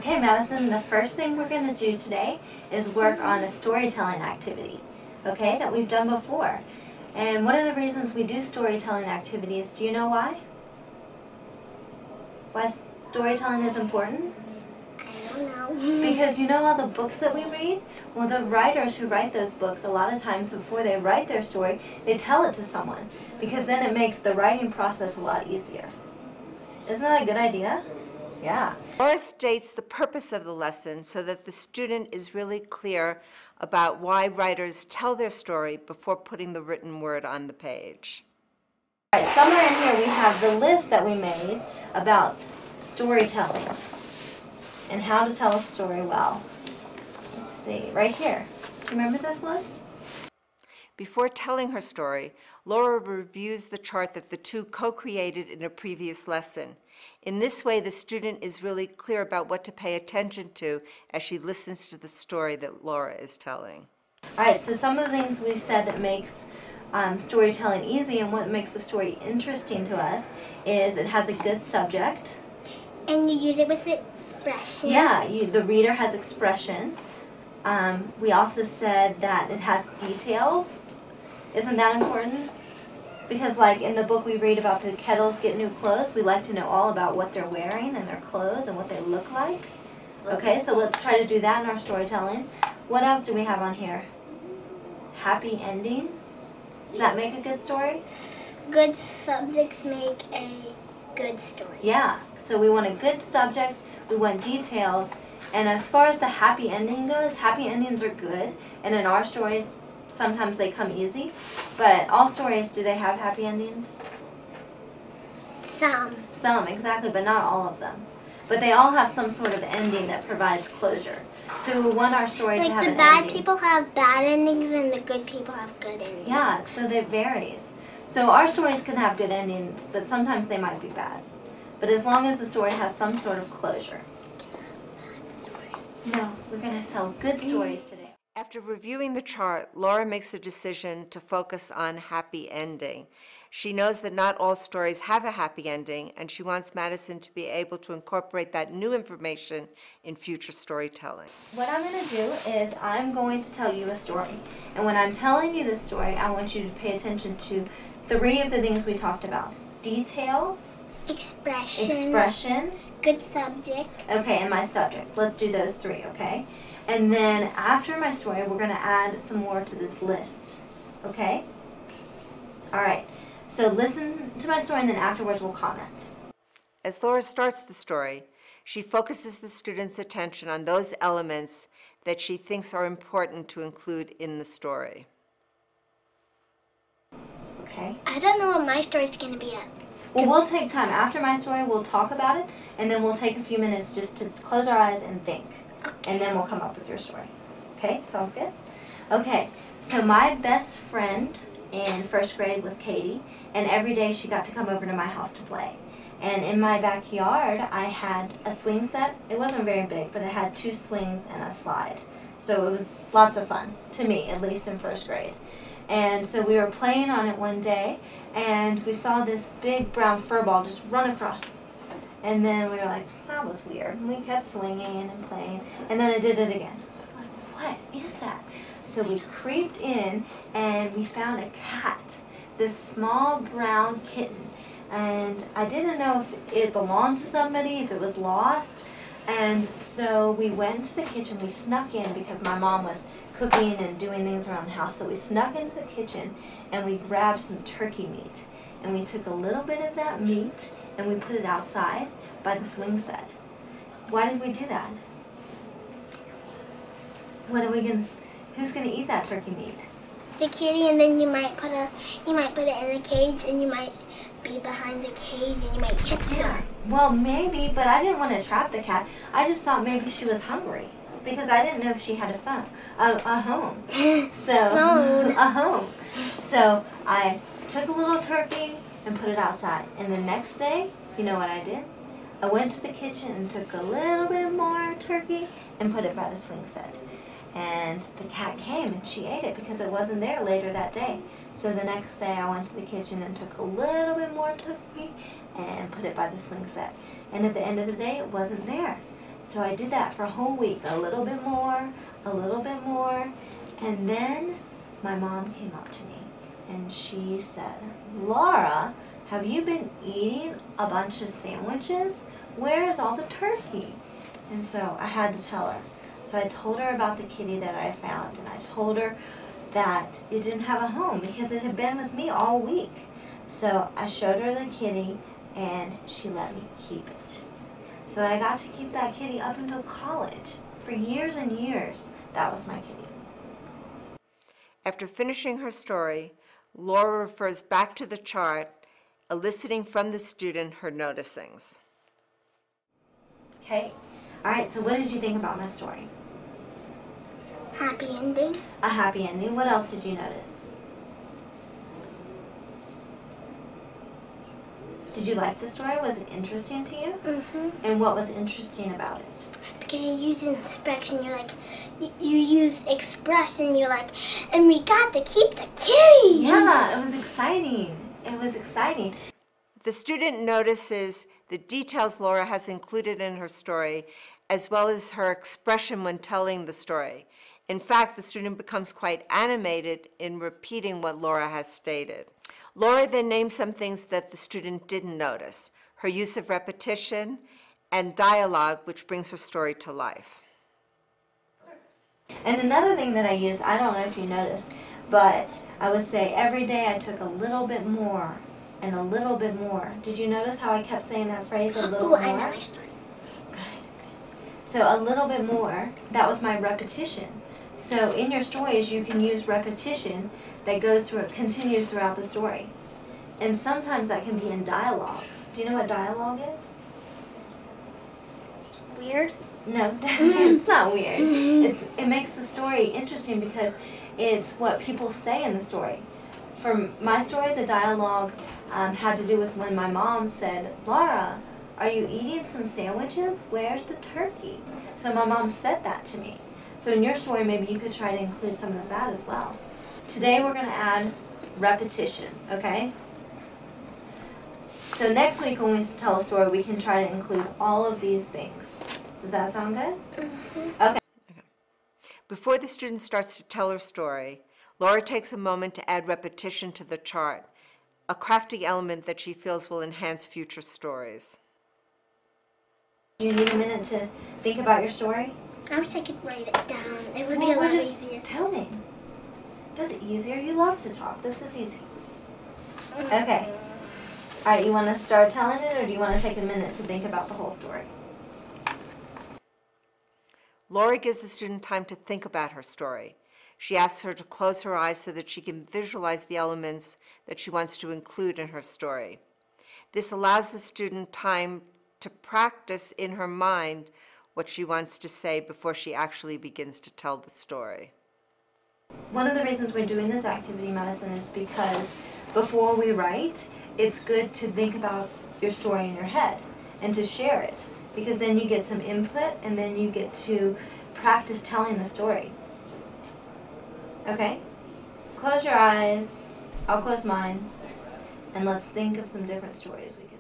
Okay, Madison, the first thing we're going to do today is work on a storytelling activity, okay, that we've done before. And one of the reasons we do storytelling activities, do you know why? Why storytelling is important? I don't know. Because you know all the books that we read? Well, the writers who write those books, a lot of times before they write their story, they tell it to someone, because then it makes the writing process a lot easier. Isn't that a good idea? Yeah. Laura states the purpose of the lesson so that the student is really clear about why writers tell their story before putting the written word on the page. All right, somewhere in here we have the list that we made about storytelling and how to tell a story well. Let's see, right here. Do you remember this list? Before telling her story, Laura reviews the chart that the two co-created in a previous lesson. In this way, the student is really clear about what to pay attention to as she listens to the story that Laura is telling. All right, so some of the things we've said that makes storytelling easy and what makes the story interesting to us is it has a good subject. And you use it with expression. Yeah, the reader has expression. We also said that it has details. Isn't that important? Because like in the book we read about the Kettles get new clothes, we like to know all about what they're wearing and their clothes and what they look like. Okay, so let's try to do that in our storytelling. What else do we have on here? Happy ending. Does that make a good story? Good subjects make a good story. Yeah, so we want a good subject, we want details, and as far as the happy ending goes, happy endings are good, and in our stories, sometimes they come easy, but all stories, do they have happy endings? Some. Some, exactly, but not all of them. But they all have some sort of ending that provides closure. So we want our story to have an ending. Like the bad people have bad endings and the good people have good endings. Yeah, so it varies. So our stories can have good endings, but sometimes they might be bad. But as long as the story has some sort of closure. No, we're going to tell good stories today. After reviewing the chart, Laura makes the decision to focus on happy ending. She knows that not all stories have a happy ending, and she wants Madison to be able to incorporate that new information in future storytelling. What I'm going to do is I'm going to tell you a story. And when I'm telling you this story, I want you to pay attention to 3 of the things we talked about. Details. Expression. Good subject. Okay, and my subject. Let's do those 3, okay? And then after my story, we're going to add some more to this list. Okay? All right. So listen to my story, and then afterwards we'll comment. As Laura starts the story, she focuses the student's attention on those elements that she thinks are important to include in the story. Okay. I don't know what my story's going to be at. Well, we'll take time. After my story, we'll talk about it, and then we'll take a few minutes just to close our eyes and think. Okay. And then we'll come up with your story. Okay? Sounds good? Okay. So my best friend in 1st grade was Katie, and every day she got to come over to my house to play. And in my backyard, I had a swing set. It wasn't very big, but it had 2 swings and a slide. So it was lots of fun, to me, at least in 1st grade. And so we were playing on it one day, and we saw this big brown fur ball just run across. And then we were like, that was weird. And we kept swinging and playing, and then it did it again. Like, what is that? So we creeped in, and we found a cat, this small brown kitten. And I didn't know if it belonged to somebody, if it was lost. And so we went to the kitchen. We snuck in because my mom was cooking and doing things around the house. So we snuck into the kitchen, and we grabbed some turkey meat. And we took a little bit of that meat, and we put it outside by the swing set. Why did we do that? Who's gonna eat that turkey meat? The kitty, and then you might put it in a cage, and you might be behind the cage, and you might shut the door. Well, maybe, but I didn't want to trap the cat. I just thought maybe she was hungry because I didn't know if she had a home. A home. So I took a little turkey and put it outside. And the next day, you know what I did? I went to the kitchen and took a little bit more turkey and put it by the swing set. And the cat came and she ate it because it wasn't there later that day. So the next day I went to the kitchen and took a little bit more turkey and put it by the swing set. And at the end of the day, it wasn't there. So I did that for a whole week, a little bit more, and then my mom came up to me and she said, "Laura, have you been eating a bunch of sandwiches? Where's all the turkey?" And so I had to tell her. So I told her about the kitty that I found, and I told her that it didn't have a home because it had been with me all week. So I showed her the kitty and she let me keep it. So I got to keep that kitty up until college. For years and years, that was my kitty. After finishing her story, Laura refers back to the chart, eliciting from the student her noticings. Okay. All right, so what did you think about my story? Happy ending. A happy ending. What else did you notice? Did you like the story? Was it interesting to you? Mm-hmm. And what was interesting about it? Because you use expression, you're like, you use expression, you're like, and we got to keep the kitty. Yeah, it was exciting. It was exciting. The student notices the details Laura has included in her story, as well as her expression when telling the story. In fact, the student becomes quite animated in repeating what Laura has stated. Laura then names some things that the student didn't notice, her use of repetition and dialogue, which brings her story to life. And another thing that I used, I don't know if you noticed, but I would say every day I took a little bit more and a little bit more. Did you notice how I kept saying that phrase, a little more? I know my story. Good. So a little bit more, that was my repetition. So in your stories, you can use repetition that continues throughout the story. And sometimes that can be in dialogue. Do you know what dialogue is? Weird? No, it's not weird. It makes the story interesting because it's what people say in the story. For my story, the dialogue had to do with when my mom said, "Laura, are you eating some sandwiches? Where's the turkey?" So my mom said that to me. So in your story, maybe you could try to include some of that as well. Today we're going to add repetition, okay? So next week when we tell a story, we can try to include all of these things. Does that sound good? Mm-hmm. Okay. Before the student starts to tell her story, Laura takes a moment to add repetition to the chart, a crafty element that she feels will enhance future stories. Do you need a minute to think about your story? I wish I could write it down. It would be a lot easier. Tell me. That's easier. You love to talk. This is easy. Okay. All right, you want to start telling it, or do you want to take a minute to think about the whole story? Laura gives the student time to think about her story. She asks her to close her eyes so that she can visualize the elements that she wants to include in her story. This allows the student time to practice in her mind what she wants to say before she actually begins to tell the story. One of the reasons we're doing this activity medicine is because before we write, it's good to think about your story in your head and to share it, because then you get some input and then you get to practice telling the story. Okay? Close your eyes, I'll close mine, and let's think of some different stories we could